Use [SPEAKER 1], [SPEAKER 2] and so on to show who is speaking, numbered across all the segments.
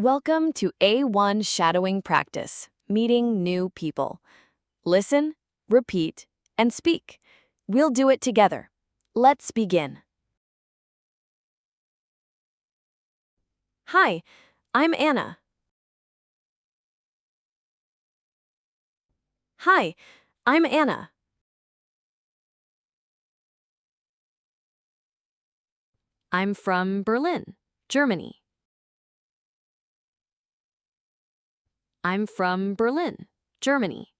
[SPEAKER 1] Welcome to A1 Shadowing Practice, meeting new people. Listen, repeat, and speak. We'll do it together. Let's begin. Hi, I'm Anna. Hi, I'm Anna. I'm from Berlin, Germany. I'm from Berlin, Germany.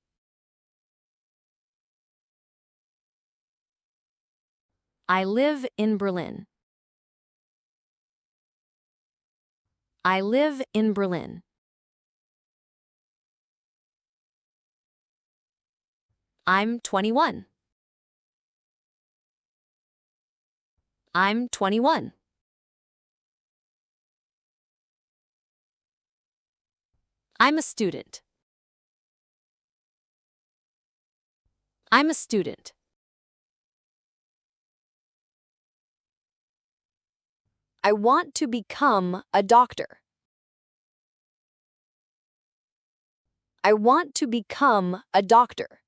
[SPEAKER 1] I live in Berlin. I live in Berlin. I'm 21. I'm 21. I'm a student. I'm a student. I want to become a doctor. I want to become a doctor.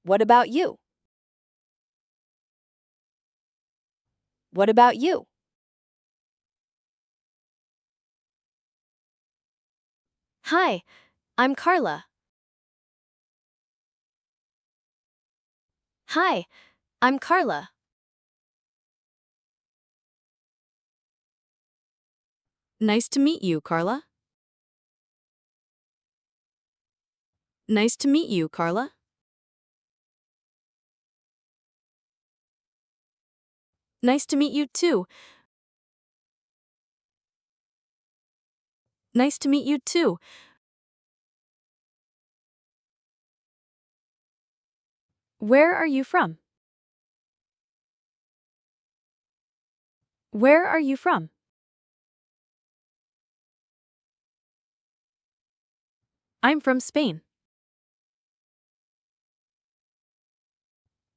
[SPEAKER 1] What about you? What about you? Hi, I'm Carla. Hi, I'm Carla. Nice to meet you, Carla. Nice to meet you, Carla. Nice to meet you too. Nice to meet you too. Where are you from? Where are you from? I'm from Spain.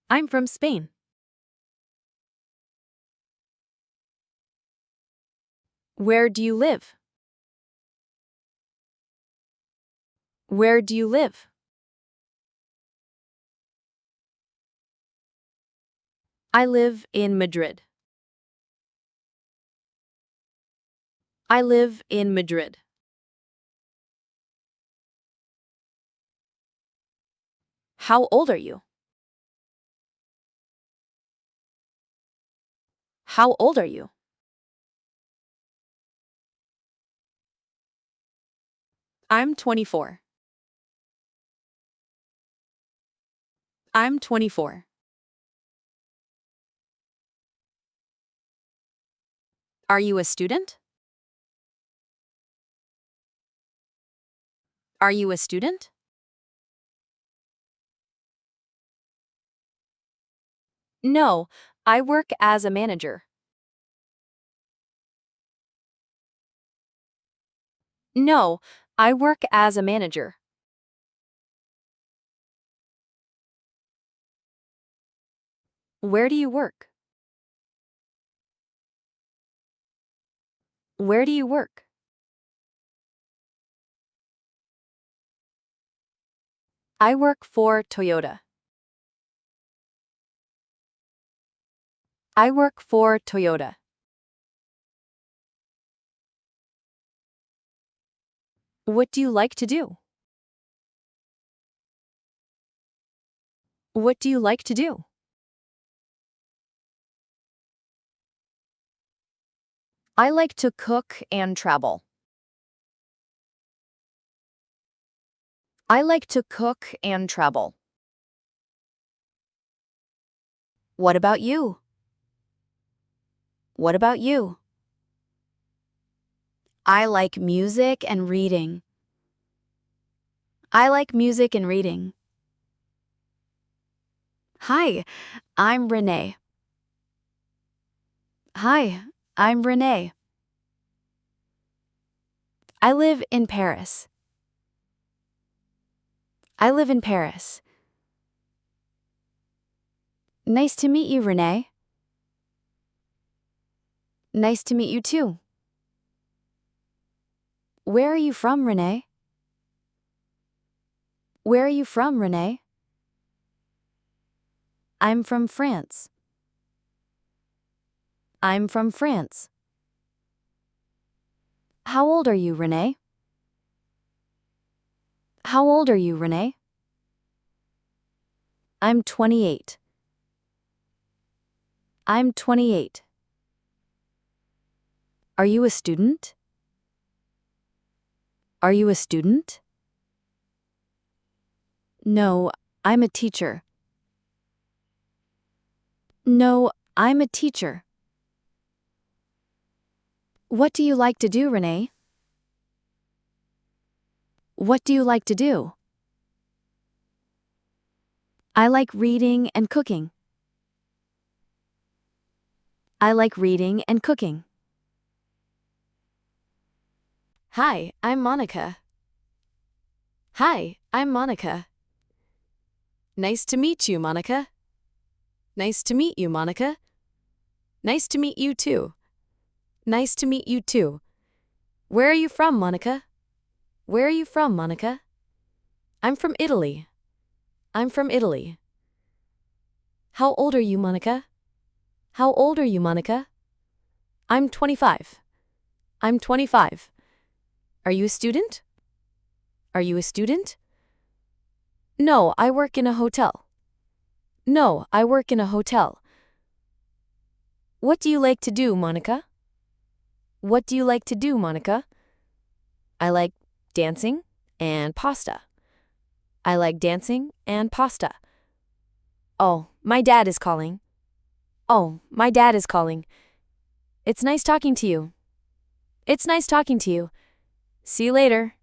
[SPEAKER 1] I'm from Spain. Where do you live? Where do you live? I live in Madrid. I live in Madrid. How old are you? How old are you? I'm 24. I'm 24. Are you a student? Are you a student? No, I work as a manager. No, I work as a manager. Where do you work? Where do you work? I work for Toyota. I work for Toyota. What do you like to do? What do you like to do? I like to cook and travel. I like to cook and travel. What about you? What about you? I like music and reading. I like music and reading. Hi, I'm Renee. Hi, I'm Renee. I live in Paris. I live in Paris. Nice to meet you, Renee. Nice to meet you too. Where are you from, Renee? Where are you from, Renee? I'm from France. I'm from France. How old are you, Renee? How old are you, Renee? I'm 28. I'm 28. Are you a student? Are you a student? No, I'm a teacher. No, I'm a teacher. What do you like to do, Renee? What do you like to do? I like reading and cooking. I like reading and cooking. Hi, I'm Monica. Hi, I'm Monica. Nice to meet you, Monica. Nice to meet you, Monica. Nice to meet you too. Nice to meet you too. Where are you from, Monica? Where are you from, Monica? I'm from Italy. I'm from Italy. How old are you, Monica? How old are you, Monica? I'm 25. I'm 25. Are you a student? Are you a student? No, I work in a hotel. No, I work in a hotel. What do you like to do, Monica? What do you like to do, Monica? I like dancing and pasta. I like dancing and pasta. Oh, my dad is calling. Oh, my dad is calling. It's nice talking to you. It's nice talking to you. See you later.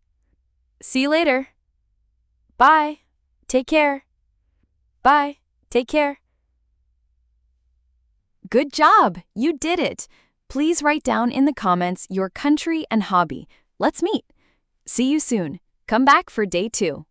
[SPEAKER 1] See you later. Bye. Take care. Bye. Take care. Good job! You did it! Please write down in the comments your country and hobby. Let's meet. See you soon. Come back for day 2.